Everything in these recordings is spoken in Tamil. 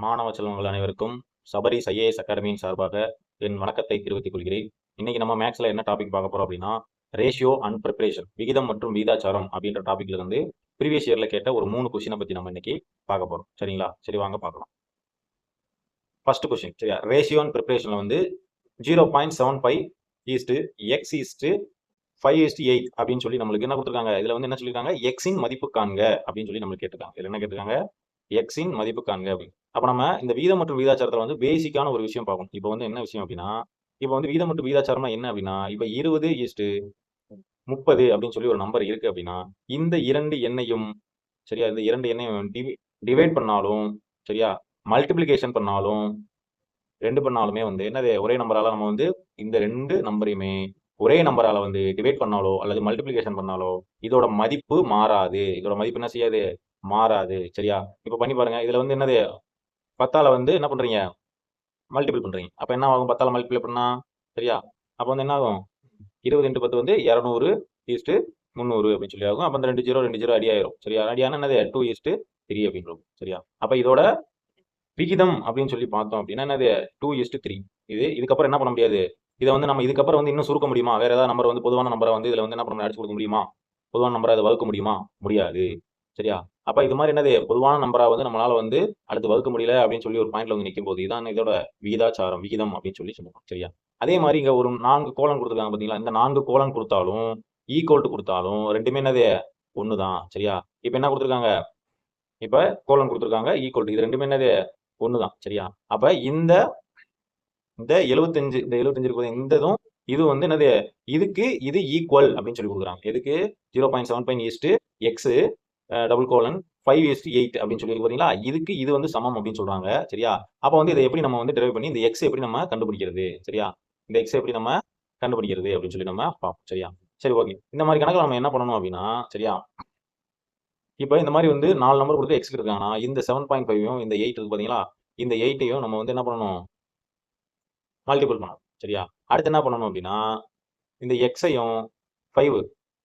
மாணவ செல்வங்கள் அனைவருக்கும் சபரிஸ் ஐஏஎஸ் அகாடமியின் சார்பாக என் வணக்கத்தை தெரிவித்துக் கொள்கிறேன். இன்னைக்கு நம்ம மேக்ஸ்ல என்ன டாபிக் பார்க்க போறோம் அப்படின்னா, ரேஷியோ அண்ட் ப்ரிப்பரேஷன், விகிதம் மற்றும் விகிதாச்சாரம் அப்படின்ற டாபிக்ல இருந்து ப்ரீவியஸ் இயர்ல கேட்ட ஒரு 3 கொஸ்டினை பத்தி நம்ம இன்னைக்கு பார்க்க போறோம். சரிங்களா? சரி, வாங்க பார்க்கலாம். ஃபர்ஸ்ட் கொஸ்டின், சரியா? ரேஷியோ அண்ட் ப்ரிப்பரேஷன்ல வந்து 0.75 ஈஸ்ட் எக்ஸ் ஈஸ்ட் 5:8 அப்படின்னு சொல்லி நம்மளுக்கு என்ன கொடுத்துருக்காங்க. இதுல வந்து என்ன சொல்லியிருக்காங்க, எக்ஸின் மதிப்பு காண்க அப்படின்னு சொல்லி நம்மளுக்கு கேட்டிருக்காங்க. இதுல என்ன கேட்டிருக்காங்க, எக்ஸின் மதிப்பு காண்க அப்படின்னு. அப்ப நம்ம இந்த வீதம் மற்றும் விகிதாச்சாரத்துல வந்து பேசிக்கான ஒரு விஷயம் பார்க்கணும். இப்போ வந்து என்ன விஷயம் அப்படின்னா, இப்போ வந்து வீதம் மற்றும் விகிதாச்சாரம்னா என்ன அப்படின்னா, இப்போ 20:30 அப்படின்னு சொல்லி ஒரு நம்பர் இருக்கு அப்படின்னா, இந்த இரண்டு எண்ணையும், சரியா, இந்த இரண்டு எண்ணையும் டிவைட் பண்ணாலும், சரியா, மல்டிபிளிகேஷன் பண்ணாலும், ரெண்டு பண்ணாலுமே வந்து என்னது, ஒரே நம்பரால நம்ம வந்து இந்த ரெண்டு நம்பரையுமே ஒரே நம்பரால வந்து டிவைட் பண்ணாலோ அல்லது மல்டிபிளிகேஷன் பண்ணாலோ இதோட மதிப்பு மாறாது. இதோட மதிப்பு என்ன செய்யாது, மாறாது. சரியா? இப்ப பண்ணி பாருங்க. இதுல வந்து என்னது, 10ஆல வந்து என்ன பண்றீங்க, மல்டிபிள் பண்றீங்க. அப்ப என்ன ஆகும், 10ஆல மல்டிபிளை பண்ணா, சரியா, அப்ப வந்து என்ன ஆகும், 20 × 10 வந்து 200:300 அப்படின்னு சொல்லி ஆகும். அப்ப அந்த 2 0 அடி ஆயிரும். சரியா? அடியான என்னது, 2:3 அப்படின்னு இருக்கும். சரியா? அப்ப இதோட விகிதம் அப்படின்னு சொல்லி பார்த்தோம் அப்படின்னா என்னது, 2:3. இதுக்கப்புறம் என்ன பண்ண முடியாது, இதை வந்து நம்ம இதுக்கப்புறம் வந்து இன்னும் சுருக்க முடியுமா, வேற ஏதாவது நம்பர் வந்து பொதுவான நம்பரை வந்து இதுல வந்து என்ன பண்ண அடிச்சு கொடுக்க முடியுமா, பொதுவான நம்பரை அதை வகுக்க முடியுமா, முடியாது. சரியா? அப்ப இது மாதிரி என்னது, பொதுவான நம்பரா வந்து நம்மளால வந்து அடுத்து வகுக்க முடியல அப்படின்னு சொல்லி ஒரு பாயிண்ட்ல வந்து நிற்கும் போது இதான் இதோட விகிதாச்சாரம், விகிதம் அப்படின்னு சொல்லி சொல்லுவோம். சரியா? அதே மாதிரி இங்க ஒரு 4 கோலன் கொடுத்துருக்காங்க பாத்தீங்களா, இந்த 4 கோலன் கொடுத்தாலும் ஈக்குவல் டு கொடுத்தாலும் ரெண்டுமே என்னது, ஒண்ணுதான். சரியா? இப்ப என்ன கொடுத்துருக்காங்க, இப்ப கோலன் கொடுத்துருக்காங்க, ஈக்குவல் டு, இது ரெண்டுமே என்னது, ஒண்ணுதான். சரியா? அப்ப இந்த இந்த 75 இருக்குது, இந்த இதுவும் இது வந்து என்னது, இதுக்கு இது ஈக்குவல் அப்படின்னு சொல்லி கொடுக்குறாங்க. எதுக்கு, 0.75 ஈஸ்ட் எக்ஸ் டபுள் கோலன் 5:8 அப்படின்னு சொல்லி பாத்தீங்களா, இதுக்கு இது வந்து சமம் அப்படின்னு சொல்றாங்க. சரியா? அப்ப வந்து இதை எப்படி நம்ம வந்து டிரைவ் பண்ணி இந்த எக்ஸ் எப்படி நம்ம கண்டுபிடிக்கிறது, சரியா, இந்த எக்ஸ் எப்படி நம்ம கண்டுபிடிக்கிறது அப்படின்னு சொல்லி நம்ம பார்ப்போம். சரியா? சரி, ஓகே. இந்த மாதிரி கணக்குல நம்ம என்ன பண்ணணும் அப்படின்னா, சரியா, இப்ப இந்த மாதிரி வந்து 4 நம்பர் கொடுத்து எக்ஸ் இருக்காங்கன்னா இந்த 7.5யும் இந்த 8 இருக்கு பாத்தீங்களா, இந்த 8ஐயும் நம்ம வந்து என்ன பண்ணணும், மல்டிபிள் பண்ணணும். சரியா? அடுத்து என்ன பண்ணணும் அப்படின்னா, இந்த எக்ஸையும் 5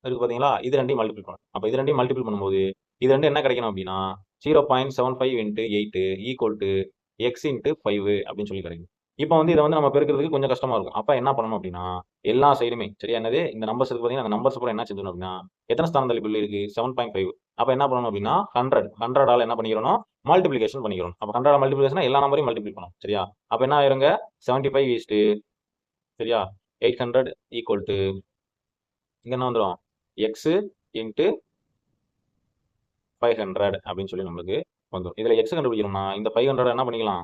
இருக்கு பாத்தீங்களா, இது ரெண்டையும் மல்டிபிள் பண்ணணும். அப்ப இது ரெண்டையும் மல்டிபிள் பண்ணும்போது இது ரெண்டும் என்ன கிடைக்கணும் அப்படின்னா, 0.75 × 8 ஈக்குவல் டு எக்ஸ் இன்ட்டு 5 அப்படின்னு சொல்லி கிடைக்கும். இப்போ வந்து இதை வந்து நம்ம பெருக்கிறதுக்கு கொஞ்சம் கஷ்டமா இருக்கும். அப்ப என்ன பண்ணணும் அப்படின்னா, எல்லா சைடுமே, சரியா, என்னது, இந்த நம்பர்ஸ் இருக்கு பாத்தீங்கன்னா, அந்த நம்பர்ஸ் அப்புறம் என்ன செஞ்சணும் அப்படின்னா, எத்தனை ஸ்தானம் தள்ளிப்புள்ளி இருக்கு, 7.5. அப்ப என்ன பண்ணணும் அப்படின்னா, 100ஆல என்ன பண்ணிக்கிறோம், மல்டிபிளிகேஷன் பண்ணிக்கிறோம். அப்ப 100 மல்டிபிளிகேஷன் எல்லா நம்பரையும் மல்டிபிள் பண்ணணும். சரியா? அப்ப என்ன ஆயிருங்க, 75 ஈஸ்ட், சரியா, 800 ஈக்குவல் டு, இங்க என்ன வந்துடும், எக்ஸ் இன்ட்டு 500 அப்படின்னு சொல்லி நம்மளுக்கு வந்துடும். இதுல எக்ஸ் கண்டுபிடிக்கணும்னா இந்த 500 என்ன பண்ணிக்கலாம்,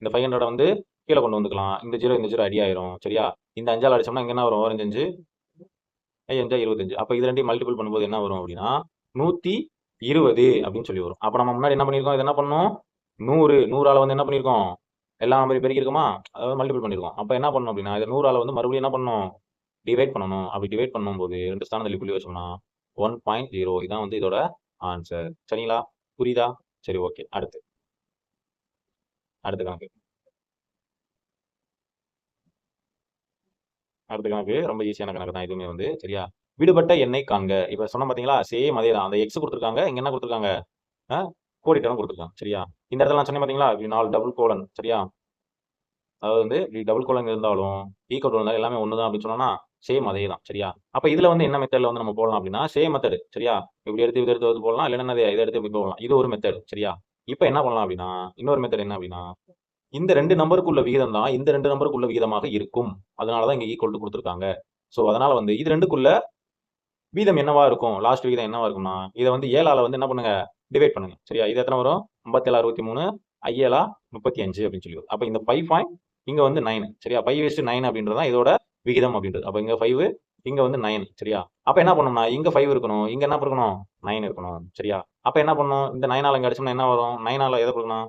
இந்த 500 வந்து கீழே கொண்டு வந்துக்கலாம். இந்த 0 அடி ஆயிரும். சரியா? இந்த 5ஆல் அடிச்சோம்னா இங்க என்ன வரும், 5 5 25. அப்ப இது ரெண்டையும் மல்டிபிள் பண்ணும்போது என்ன வரும் அப்படின்னா, 120 அப்படின்னு சொல்லி வரும். அப்ப நம்ம முன்னாடி என்ன பண்ணிருக்கோம், இது என்ன பண்ணணும், 100ஆல வந்து என்ன பண்ணிருக்கோம், எல்லா நம்பரையும் பெருக்கிருக்கோமா, அதாவது மல்டிபிள் பண்ணிருக்கோம். அப்ப என்ன பண்ணணும் அப்படின்னா, இதை 100ஆல வந்து மறுபடியும் என்ன பண்ணணும், டிவைட் பண்ணணும். அப்படி டிவைட் பண்ணும்போது ரெண்டு ஸ்தானத்தில் புள்ளி வச்சோம்னா 1.0. இதான் வந்து இதோட ஆன்சர். சரிங்களா? புரியுதா? சரி, ஓகே. அடுத்து அடுத்த கணக்கு. அடுத்த கணக்கு ரொம்ப ஈஸியான கணக்கு தான் இதுவுமே வந்து. சரியா? விடுபட்ட எண்ணை காண்க. இப்ப சொன்ன பாத்தீங்களா, சேம் அதே தான். அந்த எக்ஸ் கொடுத்துருக்காங்க, இங்க என்ன கொடுத்துருக்காங்க, கோடிட்டனும் கொடுத்துருக்காங்க. சரியா? இந்த இடத்துல நான் சொன்னேன் பாத்தீங்களா, 4 டபுள் கோலன். சரியா? அதாவது வந்து டபுள் கோலன் இருந்தாலும் ஈக்குவல் இருந்தாலும் எல்லாமே ஒண்ணுதான் அப்படின்னு சொன்னா சேம் அதே தான். சரியா? அப்ப இதுல வந்து என்ன மெத்தட்ல வந்து நம்ம போடலாம் அப்படின்னா, சேம் மெத்தட். சரியா? இப்படி எடுத்து இதை எடுத்து போடலாம், இல்லைன்னா இதை எடுத்து இப்படி போடலாம். இது ஒரு மெத்தட். சரியா? இப்ப என்ன பண்ணலாம் அப்படின்னா, இன்னொரு மெத்தட் என்ன அப்படின்னா, இந்த ரெண்டு நம்பருக்கு உள்ள விகிதம் தான் இந்த ரெண்டு நம்பருக்கு உள்ள விகிதமாக இருக்கும். அதனாலதான் இங்க ஈக்குவல் டு கொடுத்துருக்காங்க. சோ அதனால வந்து இது ரெண்டுக்குள்ள வீதம் என்னவா இருக்கும், லாஸ்ட் வீதம் என்னவா இருக்கும்னா, இதை வந்து 7ஆல வந்து என்ன பண்ணுங்க, டிவைட் பண்ணுங்க. சரியா? இது எத்தனை வரும், 57 63 ஐஏலா 35 அப்படின்னு சொல்லி வரும். அப்ப இந்த 5 பாயிண்ட் இங்க வந்து 9. சரியா? 5:9 அப்படின்றது தான் இதோட விகிதம் அப்படின்றது. அப்ப இங்க 5, இங்க வந்து 9. சரியா? அப்ப என்ன பண்ணணும்னா, இங்க 5 இருக்கணும், இங்க என்ன இருக்கணும், 9 இருக்கணும். சரியா? அப்ப என்ன பண்ணணும், இந்த 9ஆல இங்க அடிச்சோம்னா என்ன வரும், 9ஆல எதை இருக்கணும்,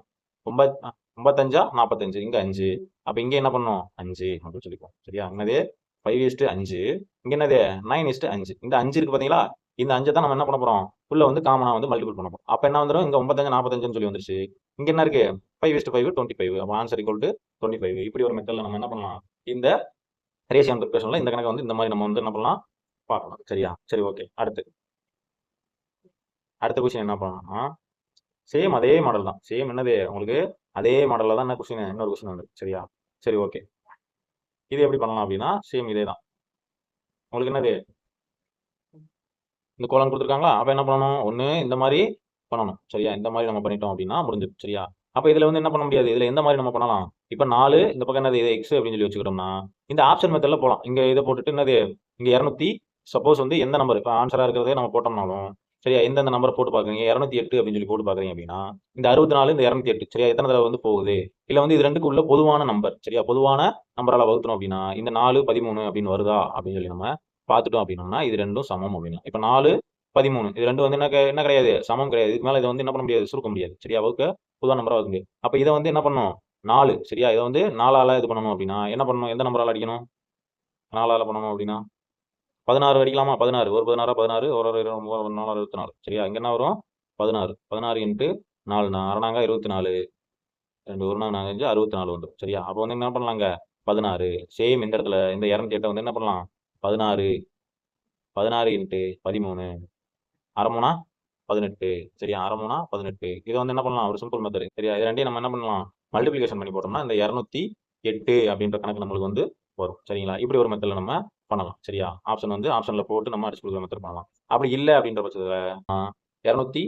95 45, இங்க 5. அப்ப இங்க என்ன பண்ணணும், 5 அப்படின்னு சொல்லிப்போம். சரியா? என்னது, 5:5. இங்க என்னது, 9:5. இந்த 5 இருக்கு பாத்தீங்களா, இந்த 5 தான் நம்ம என்ன பண்ண போறோம், உள்ள வந்து காமனா வந்து மல்டிபிள் பண்ண போறோம். அப்ப என்ன வந்துடும், இங்க 95 45 சொல்லி வந்துருச்சு. இங்க என்ன இருக்கு, 5:5 25. அப்ப ஆன்சர் ஈக்குவல் டு 25. இப்படி ஒரு மெத்தட்ல நம்ம என்ன பண்ணலாம், இந்த ரேஷியோ அண்ட் ப்ரிப்பரேஷன்ல இந்த கணக்கு வந்து இந்த மாதிரி நம்ம வந்து என்ன பண்ணலாம், பார்க்கலாம். சரியா? சரி, ஓகே. அடுத்த கொஸ்டின் என்ன பண்ணலாம்னா, சேம் அதே மாடல் தான். சேம் என்னது உங்களுக்கு அதே மாடல்ல தான் என்ன கொஸ்டின் இன்னொரு கொஸ்டின் வந்து சரியா? சரி ஓகே. இது எப்படி பண்ணலாம் அப்படின்னா சேம் இதே தான். உங்களுக்கு என்னது இந்த கோலம் கொடுத்துருக்காங்களா? அப்ப என்ன பண்ணணும்? ஒண்ணு இந்த மாதிரி பண்ணணும். சரியா? இந்த மாதிரி நம்ம பண்ணிட்டோம் அப்படின்னா முடிஞ்சிடும். சரியா? அப்ப இதுல வந்து என்ன பண்ண முடியாது? இதுல எந்த மாதிரி நம்ம பண்ணலாம்? இப்ப 4 இந்த பக்கம் என்னது இது எக்ஸ் அப்படின்னு சொல்லி வச்சுக்கிட்டோம்னா இந்த ஆப்ஷன் மெத்தட்ல போலாம். இங்க இதை போட்டுட்டு என்னது இங்க 200 சப்போஸ் வந்து எந்த நம்பர் இப்ப ஆன்சரா இருக்கிறதே நம்ம போட்டோம்னாலும் சரியா எந்தெந்த நம்பர் போட்டு பாக்குறீங்க 208 அப்படின்னு சொல்லி போட்டு பாக்குறீங்க அப்படின்னா இந்த 64 இந்த 208 சரியா எத்தனை தடவை வந்து போகுது இல்ல வந்து இது ரெண்டுக்கு உள்ள பொதுவான நம்பர் சரியா பொதுவான நம்பரால வகுத்தணும் அப்படின்னா இந்த 4 13 அப்படின்னு வருதா அப்படின்னு சொல்லி நம்ம பார்த்துட்டோம் அப்படின்னா இது ரெண்டும் சமம் அப்படின்னா இப்ப 4 13 இது ரெண்டும் வந்து என்ன கிடையாது சமம் கிடையாது இதுக்கு மேல இதை வந்து என்ன பண்ண முடியாது சுருக்க முடியாது சரியா வகுக்க பொதுவான நம்பரா வகுக்க முடியாது அப்ப இதை வந்து என்ன பண்ணணும் 4 சரியா இதை வந்து 4ஆல இது பண்ணணும் அப்படின்னா என்ன பண்ணணும் எந்த நம்பரால அடிக்கணும் 4ஆல பண்ணணும் அப்படின்னா 16 அடிக்கலாமா 16 ஒரு 16 16 ஒரு 4 24 சரியா இங்க என்ன வரும் 16 16 இன்ட்டு 4 அரணாங்க 24 ரெண்டு ஒரு நாள் 5 64 வந்துடும் சரியா அப்போ வந்து என்ன பண்ணலாங்க 16 சேம் இந்த இடத்துல இந்த 208 வந்து என்ன பண்ணலாம் 16 16 இன்ட்டு 13 அரைமூணா 18 சரியா அரைமூணா 18 இதை வந்து என்ன பண்ணலாம் ஒரு சிம்பிள் மெத்தட் சரியா இது ரெண்டையும் நம்ம என்ன பண்ணலாம் மல்டிபிளிகேஷன் பண்ணி போட்டோம்னா இந்த 208 அப்படின்ற கணக்கு நம்மளுக்கு வந்து வரும் சரிங்களா இப்படி ஒரு மெத்தட்ல நம்ம பண்ணலாம் சரியா ஆப்ஷன் வந்து ஆப்ஷன்ல போட்டு நம்ம அடிச்சு கொடுக்குற மெத்தட் பண்ணலாம் அப்படி இல்லை அப்படின்ற பட்சத்துல 200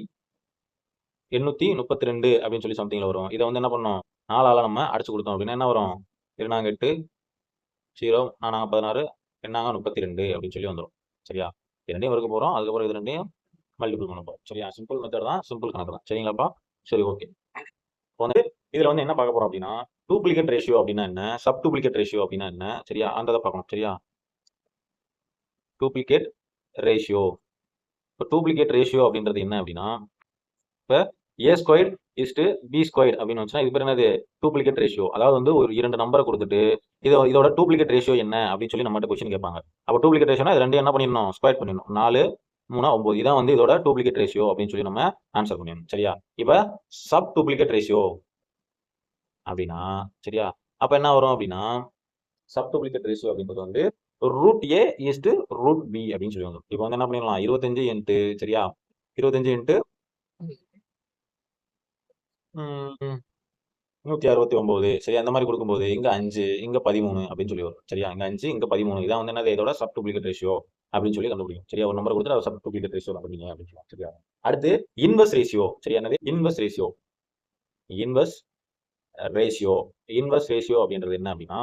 832 அப்படின்னு சொல்லி சம்திங்ல வரும் இதை வந்து என்ன பண்ணோம் 4ஆல நம்ம அடிச்சு கொடுத்தோம் அப்படின்னா என்ன வரும் 28 0 நாங்க 16 என்னாங்க 32 அப்படின்னு சொல்லி வந்துடும் சரியா இது ரெண்டையும் வகுக்க போறோம் அதுக்கப்புறம் இது ரெண்டையும் மல்டிபிள் பண்ண போறோம் சரியா சிம்பிள் மெத்தட் தான் சிம்பிள் கணக்கு தான் சரிங்களாப்பா சரி ஓகே இப்போ வந்து இதுல வந்து என்ன பார்க்க போறோம் அப்படின்னா டூப்ளிகேட் ரேஷியோ அப்படின்னா என்ன சப் டூப்ளிகேட் ரேஷியோ அப்படின்னா என்ன சரியா அந்த பார்க்கணும் சரியா டூப்ளிகேட் ரேஷியோ இப்போ டூப்ளிகேட் ரேஷியோ அப்படின்றது என்ன அப்படின்னா இப்போ ஏ ஸ்கொயர் இஸ்டு பி ஸ்கொயர் அப்படின்னு வச்சுன்னா இது பேர் என்னது டூப்ளிகேட் ரேஷியோ அதாவது வந்து ஒரு 2 நம்பரை கொடுத்துட்டு இதோட டூப்ளிகேட் ரேஷியோ என்ன அப்படின்னு சொல்லி நம்மகிட்ட கொஸ்டின் கேட்பாங்க அப்போ டூப்ளிகேட் ரேஷியோனா இது ரெண்டு என்ன பண்ணிடணும் ஸ்கொயர் பண்ணிடணும் 4 3 9 இதான் வந்து இதோட டூப்ளிகேட் ரேஷியோ அப்படின்னு சொல்லி நம்ம ஆன்சர் பண்ணிடணும் சரியா இப்போ சப் டூப்ளிகேட் ரேஷியோ அப்படின்னா சரியா அப்ப என்ன வரும் அப்படின்னா சப் டூப்ளிகேட் ரேஷியோ அப்படின்றது வந்து root A is to root B அப்படின்னு சொல்லி வரும் இப்போ வந்து என்ன பண்ணிடலாம் 25 இன்ட்டு சரியா 25 இன்ட்டு 169 சரி அந்த மாதிரி கொடுக்கும்போது இங்க 5 இங்க 13 அப்படின்னு சொல்லி வரும் சரியா இங்க 5 இங்க 13 இதான் வந்து என்னது இதோட சப் டூப்ளிகேட் ரேஷியோ அப்படின்னு சொல்லி கண்டுபிடிக்கும் சரியா ஒரு நம்பர் கொடுத்துட்டு சப் டூப்ளிகேட் ரேஷியோ அப்படிங்க அப்படின்னு சொல்லுவாங்க சரியா அடுத்து இன்வெர்ஸ் ரேஷியோ சரியா என்னது inverse ratio inverse ratio inverse ratio அப்படின்றது என்ன அப்படின்னா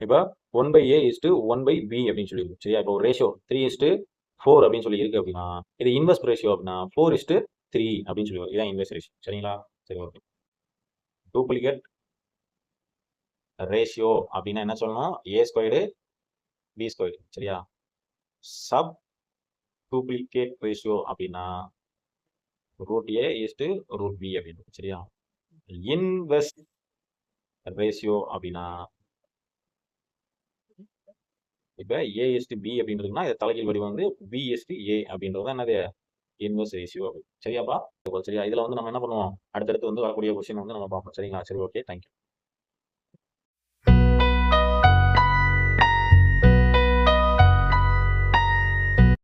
இப்போ 1/a இஸ்டு 1/b அப்படின்னு சொல்லி இருக்கு சரியா இப்போ ஒரு ரேஷியோ 3:4 அப்படின்னு சொல்லி இருக்கு அப்படின்னா இது இன்வெர்ஸ் ரேஷியோ அப்படின்னா 4:3 அப்படின்னு சொல்லி இதான் இன்வெர்ஸ் ரேஷியோ சரிங்களா சரி ஓகே டூப்ளிகேட் ரேஷியோ அப்படின்னா என்ன சொல்லணும் ஏ ஸ்கொயர்டு பி ஸ்கொயர்டு சரியா சப் டூப்ளிகேட் ரேஷியோ அப்படின்னா root A is to root B அப்படின்னு சரியா இன்வெர்ஸ் ரேஷியோ அப்படின்னா இப்போ ஏ இஸ்டு பி அப்படின்றதுனா இது தலைகீழ் வடிவம் வந்து பி இஸ்டு ஏ அப்படின்றது என்னது இன்வெர்ஸ் ரேஷியோ சரியாப்பா சரியா இதுல வந்து நம்ம என்ன பண்ணுவோம் அடுத்தடுத்து வந்து வரக்கூடிய கொஸ்டின் வந்து நம்ம பார்ப்போம் சரிங்களா சரி ஓகே தேங்க்யூ